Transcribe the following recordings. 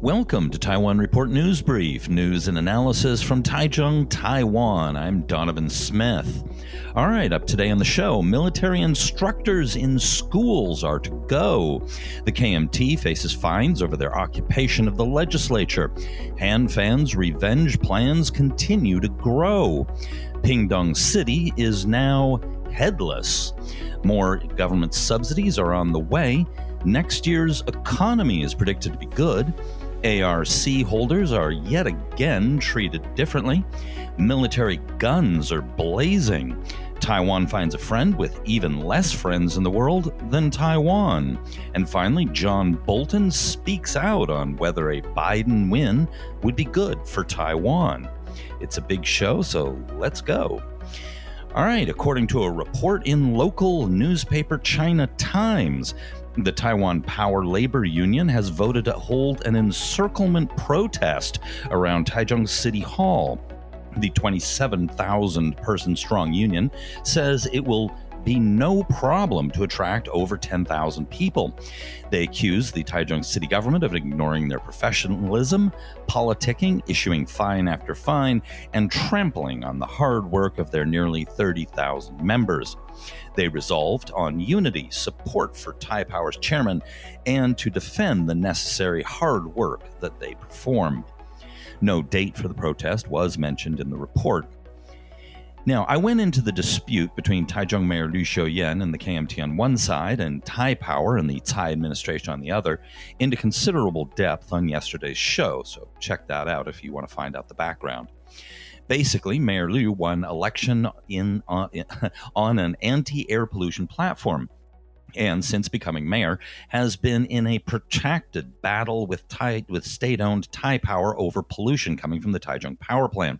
Welcome to Taiwan Report News Brief, news and analysis from Taichung, Taiwan. I'm Donovan Smith. All right, up today on the show, military instructors in schools are to go. The KMT faces fines over their occupation of the legislature. Han fans' revenge plans continue to grow. Pingtung City is now headless. More government subsidies are on the way. Next year's economy is predicted to be good. ARC holders are yet again treated differently. Military guns are blazing. Taiwan finds a friend with even less friends in the world than Taiwan. And finally, John Bolton speaks out on whether a Biden win would be good for Taiwan. It's a big show, so let's go. All right, according to a report in local newspaper China Times, the Taiwan Power labor union has voted to hold an encirclement protest around Taichung City Hall. The 27,000-person strong union says it will be no problem to attract over 10,000 people. They accuse the Taichung city government of ignoring their professionalism, politicking, issuing fine after fine, and trampling on the hard work of their nearly 30,000 members. They resolved on unity, support for Taiwan Power's chairman, and to defend the necessary hard work that they perform. No date for the protest was mentioned in the report. Now, I went into the dispute between Taichung Mayor Liu Xiuyan and the KMT on one side and Taiwan Power and the Tsai administration on the other into considerable depth on yesterday's show, so check that out if you want to find out the background. Basically, Mayor Liu won election on an anti-air pollution platform, and since becoming mayor, has been in a protracted battle with state-owned Taiwan Power over pollution coming from the Taichung power plant.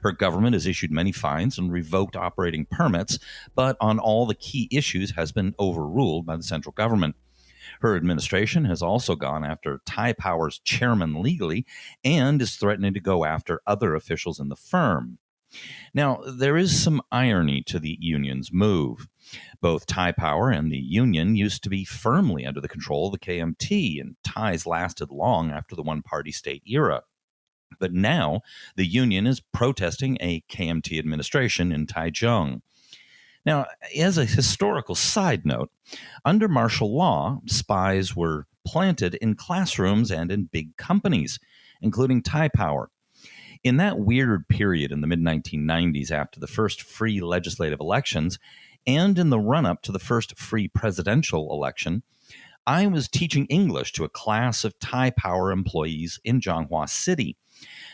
Her government has issued many fines and revoked operating permits, but on all the key issues has been overruled by the central government. Her administration has also gone after Taiwan Power's chairman legally and is threatening to go after other officials in the firm. Now, there is some irony to the union's move. Both Taiwan Power and the union used to be firmly under the control of the KMT, and ties lasted long after the one-party state era. But now, the union is protesting a KMT administration in Taichung. Now, as a historical side note, under martial law, spies were planted in classrooms and in big companies, including Taiwan Power. In that weird period in the mid-1990s after the first free legislative elections, and in the run-up to the first free presidential election, I was teaching English to a class of Taiwan Power employees in Zhonghua City.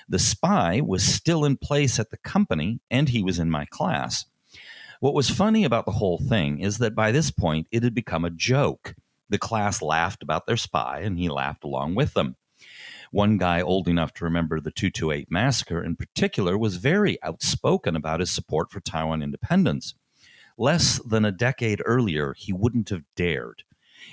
The spy was still in place at the company, and he was in my class. What was funny about the whole thing is that by this point, it had become a joke. The class laughed about their spy, and he laughed along with them. One guy old enough to remember the 228 massacre in particular was very outspoken about his support for Taiwan independence. Less than a decade earlier, he wouldn't have dared.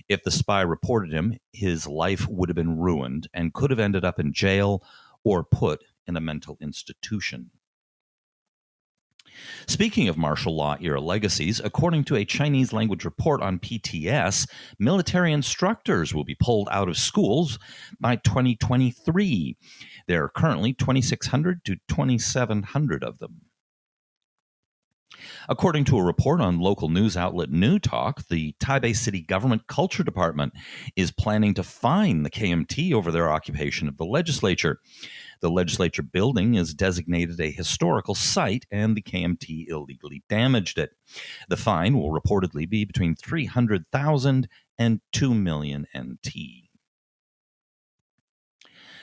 If the spy reported him, his life would have been ruined and could have ended up in jail or put in a mental institution. Speaking of martial law era legacies, according to a Chinese language report on PTS, military instructors will be pulled out of schools by 2023. There are currently 2,600 to 2,700 of them. According to a report on local news outlet New Talk, the Taipei City Government Culture Department is planning to fine the KMT over their occupation of the legislature. The legislature building is designated a historical site, and the KMT illegally damaged it. The fine will reportedly be between 300,000 and 2 million NT.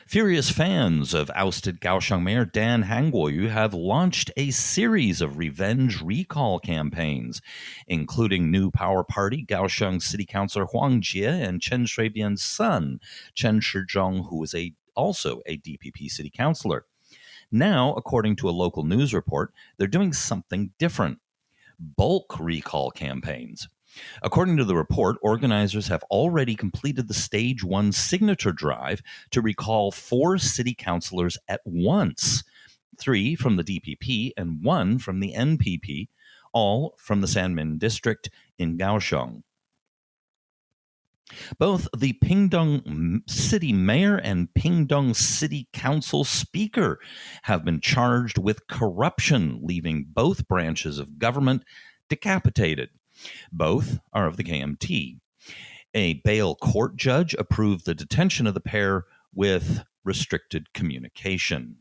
Furious fans of ousted Kaohsiung Mayor Dan Hangguoyu have launched a series of revenge recall campaigns, including new Power Party Kaohsiung City Councilor Huang Jie and Chen Shui-bian's son, Chen Shizhong, who is also a DPP city councilor. Now, according to a local news report, they're doing something different: bulk recall campaigns. According to the report, organizers have already completed the Stage 1 signature drive to recall 4 city councilors at once, 3 from the DPP and 1 from the NPP, all from the Sanmin district in Kaohsiung. Both the Pingtung City Mayor and Pingtung City Council Speaker have been charged with corruption, leaving both branches of government decapitated. Both are of the KMT. A bail court judge approved the detention of the pair with restricted communication.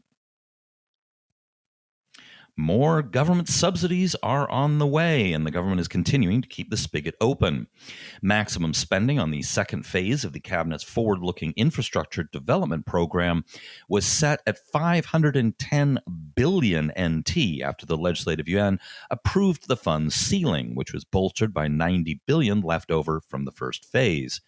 More government subsidies are on the way, and the government is continuing to keep the spigot open. Maximum spending on the second phase of the Cabinet's forward-looking infrastructure development program was set at 510 billion NT after the Legislative Yuan approved the fund's ceiling, which was bolstered by 90 billion left over from the first phase.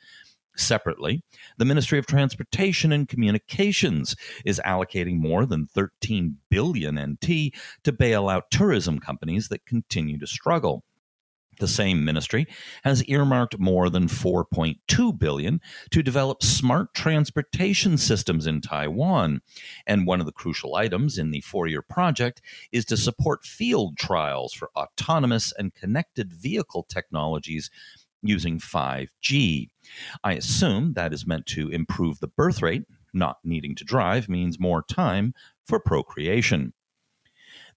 Separately, the Ministry of Transportation and Communications is allocating more than 13 billion NT to bail out tourism companies that continue to struggle. The same ministry has earmarked more than 4.2 billion to develop smart transportation systems in Taiwan, and one of the crucial items in the 4-year project is to support field trials for autonomous and connected vehicle technologies using 5G. I assume that is meant to improve the birth rate. Not needing to drive means more time for procreation.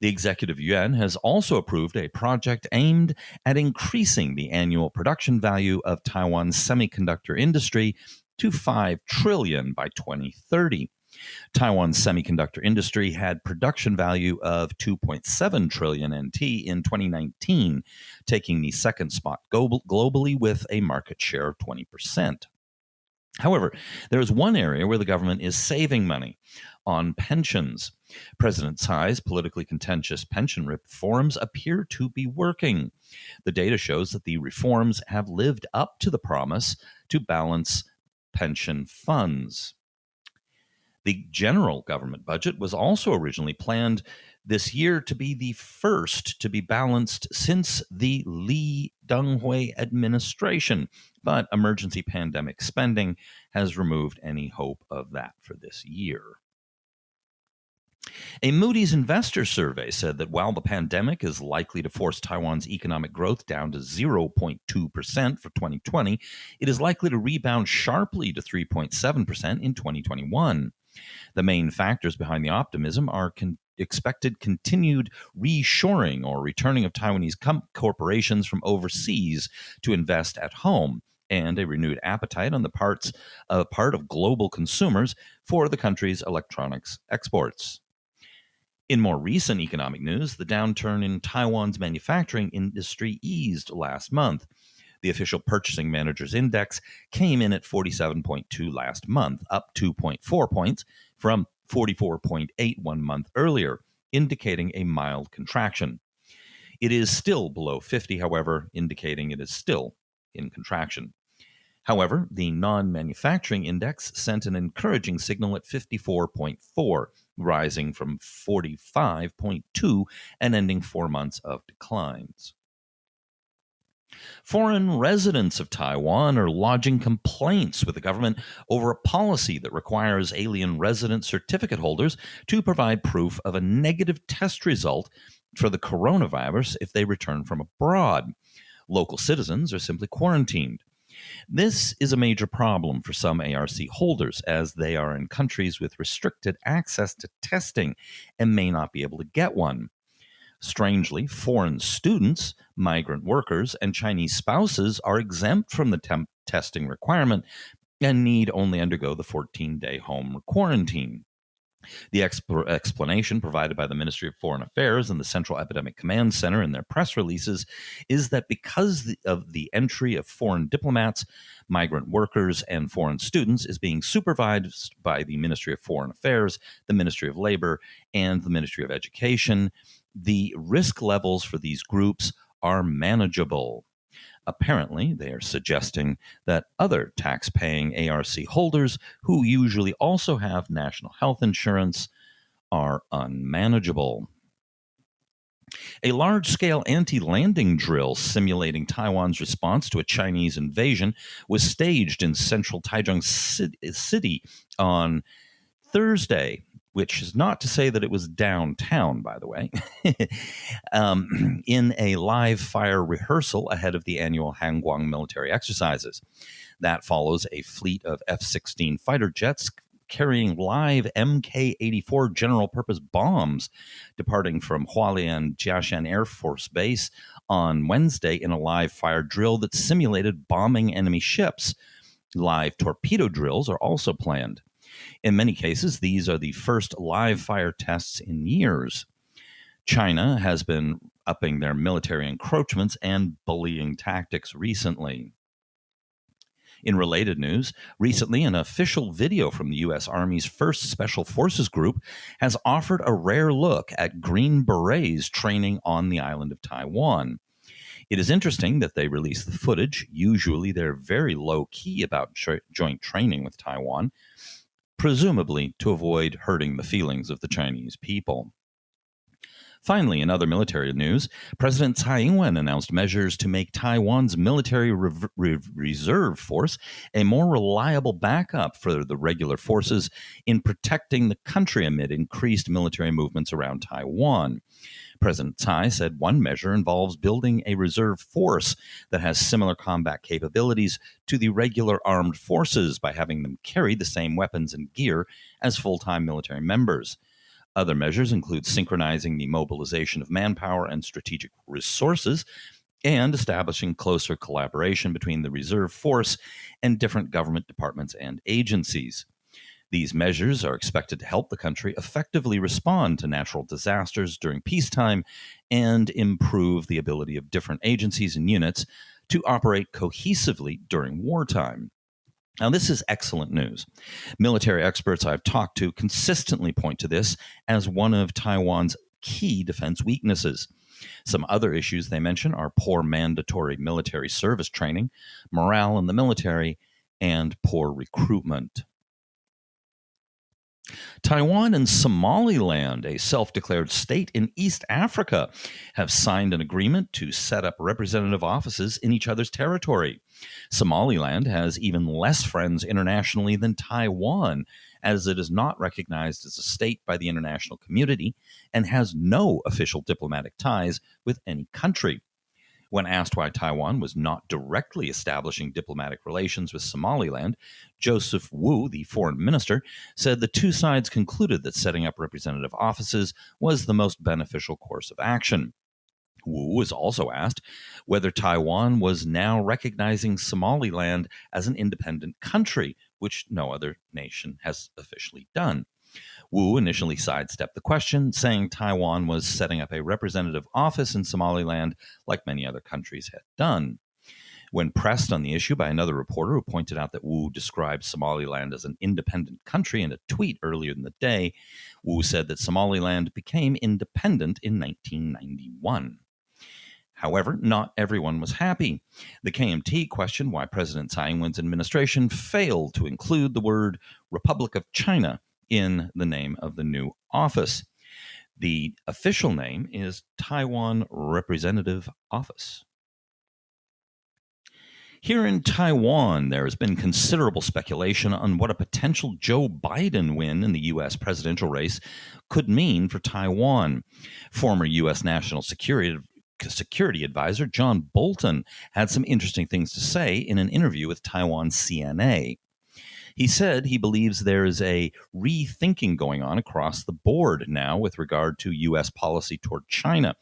The Executive Yuan has also approved a project aimed at increasing the annual production value of Taiwan's semiconductor industry to 5 trillion by 2030. Taiwan's semiconductor industry had production value of 2.7 trillion NT in 2019, taking the second spot globally with a market share of 20%. However, there is one area where the government is saving money: on pensions. President Tsai's politically contentious pension reforms appear to be working. The data shows that the reforms have lived up to the promise to balance pension funds. The general government budget was also originally planned this year to be the first to be balanced since the Lee Teng-hui administration, but emergency pandemic spending has removed any hope of that for this year. A Moody's investor survey said that while the pandemic is likely to force Taiwan's economic growth down to 0.2% for 2020, it is likely to rebound sharply to 3.7% in 2021. The main factors behind the optimism are expected continued reshoring or returning of Taiwanese corporations from overseas to invest at home, and a renewed appetite on the part of global consumers for the country's electronics exports. In more recent economic news, the downturn in Taiwan's manufacturing industry eased last month. The official Purchasing Managers Index came in at 47.2 last month, up 2.4 points from 44.8 1 month earlier, indicating a mild contraction. It is still below 50, however, indicating it is still in contraction. However, the non-manufacturing index sent an encouraging signal at 54.4, rising from 45.2 and ending 4 months of declines. Foreign residents of Taiwan are lodging complaints with the government over a policy that requires alien resident certificate holders to provide proof of a negative test result for the coronavirus if they return from abroad. Local citizens are simply quarantined. This is a major problem for some ARC holders, as they are in countries with restricted access to testing and may not be able to get one. Strangely, foreign students, migrant workers, and Chinese spouses are exempt from the testing requirement and need only undergo the 14-day home quarantine. The explanation provided by the Ministry of Foreign Affairs and the Central Epidemic Command Center in their press releases is that because of the entry of foreign diplomats, migrant workers, and foreign students is being supervised by the Ministry of Foreign Affairs, the Ministry of Labor, and the Ministry of Education, the risk levels for these groups are manageable. Apparently, they are suggesting that other tax-paying ARC holders who usually also have national health insurance are unmanageable. A large-scale anti-landing drill simulating Taiwan's response to a Chinese invasion was staged in central Taichung City on Thursday. which is not to say that it was downtown, by the way, in a live fire rehearsal ahead of the annual Hangguang military exercises. That follows a fleet of F-16 fighter jets carrying live Mk-84 general-purpose bombs departing from Hualien Jiashan Air Force Base on Wednesday in a live fire drill that simulated bombing enemy ships. Live torpedo drills are also planned. In many cases, these are the first live fire tests in years. China has been upping their military encroachments and bullying tactics recently. In related news, recently an official video from the U.S. Army's 1st Special Forces Group has offered a rare look at Green Berets training on the island of Taiwan. It is interesting that they release the footage. Usually they're very low-key about joint training with Taiwan, presumably to avoid hurting the feelings of the Chinese people. Finally, in other military news, President Tsai Ing-wen announced measures to make Taiwan's military reserve force a more reliable backup for the regular forces in protecting the country amid increased military movements around Taiwan. President Tsai said one measure involves building a reserve force that has similar combat capabilities to the regular armed forces by having them carry the same weapons and gear as full-time military members. Other measures include synchronizing the mobilization of manpower and strategic resources and establishing closer collaboration between the reserve force and different government departments and agencies. These measures are expected to help the country effectively respond to natural disasters during peacetime and improve the ability of different agencies and units to operate cohesively during wartime. Now, this is excellent news. Military experts I've talked to consistently point to this as one of Taiwan's key defense weaknesses. Some other issues they mention are poor mandatory military service training, morale in the military, and poor recruitment. Taiwan and Somaliland, a self-declared state in East Africa, have signed an agreement to set up representative offices in each other's territory. Somaliland has even less friends internationally than Taiwan, as it is not recognized as a state by the international community and has no official diplomatic ties with any country. When asked why Taiwan was not directly establishing diplomatic relations with Somaliland, Joseph Wu, the foreign minister, said the two sides concluded that setting up representative offices was the most beneficial course of action. Wu was also asked whether Taiwan was now recognizing Somaliland as an independent country, which no other nation has officially done. Wu initially sidestepped the question, saying Taiwan was setting up a representative office in Somaliland like many other countries had done. When pressed on the issue by another reporter who pointed out that Wu described Somaliland as an independent country in a tweet earlier in the day, Wu said that Somaliland became independent in 1991. However, not everyone was happy. The KMT questioned why President Tsai Ing-wen's administration failed to include the word Republic of China in the name of the new office. The official name is Taiwan Representative Office. Here in Taiwan, there has been considerable speculation on what a potential Joe Biden win in the U.S. presidential race could mean for Taiwan. Former U.S. National Security Advisor John Bolton had some interesting things to say in an interview with Taiwan CNA. He said he believes there is a rethinking going on across the board now with regard to U.S. policy toward China,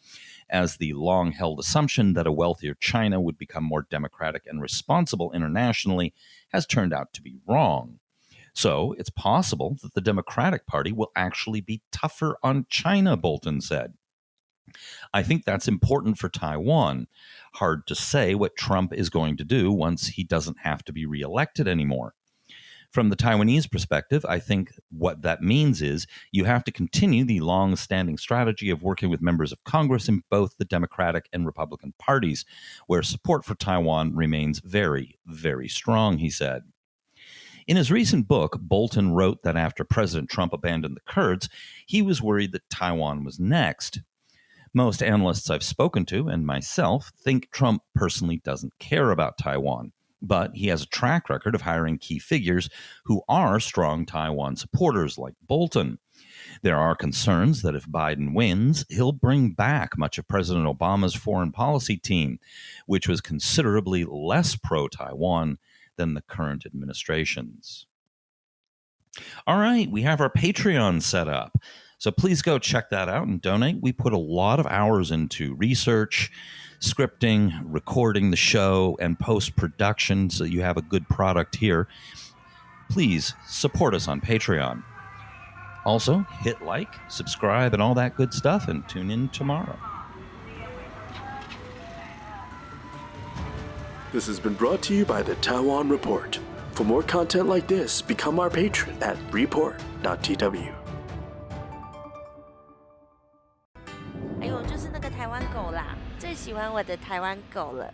as the long-held assumption that a wealthier China would become more democratic and responsible internationally has turned out to be wrong. So it's possible that the Democratic Party will actually be tougher on China, Bolton said. I think that's important for Taiwan. Hard to say what Trump is going to do once he doesn't have to be reelected anymore. From the Taiwanese perspective, I think what that means is you have to continue the long-standing strategy of working with members of Congress in both the Democratic and Republican parties, where support for Taiwan remains very, very strong, he said. In his recent book, Bolton wrote that after President Trump abandoned the Kurds, he was worried that Taiwan was next. Most analysts I've spoken to, and myself, think Trump personally doesn't care about Taiwan. But he has a track record of hiring key figures who are strong Taiwan supporters, like Bolton. There are concerns that if Biden wins, he'll bring back much of President Obama's foreign policy team, which was considerably less pro-Taiwan than the current administration's. All right, we have our Patreon set up. So please go check that out and donate. We put a lot of hours into research, scripting, recording the show, and post-production so you have a good product here. Please support us on Patreon. Also, hit like, subscribe, and all that good stuff, and tune in tomorrow. This has been brought to you by the Taiwan Report. For more content like this, become our patron at report.tw. 哎呦，就是那个台湾狗啦，最喜欢我的台湾狗了。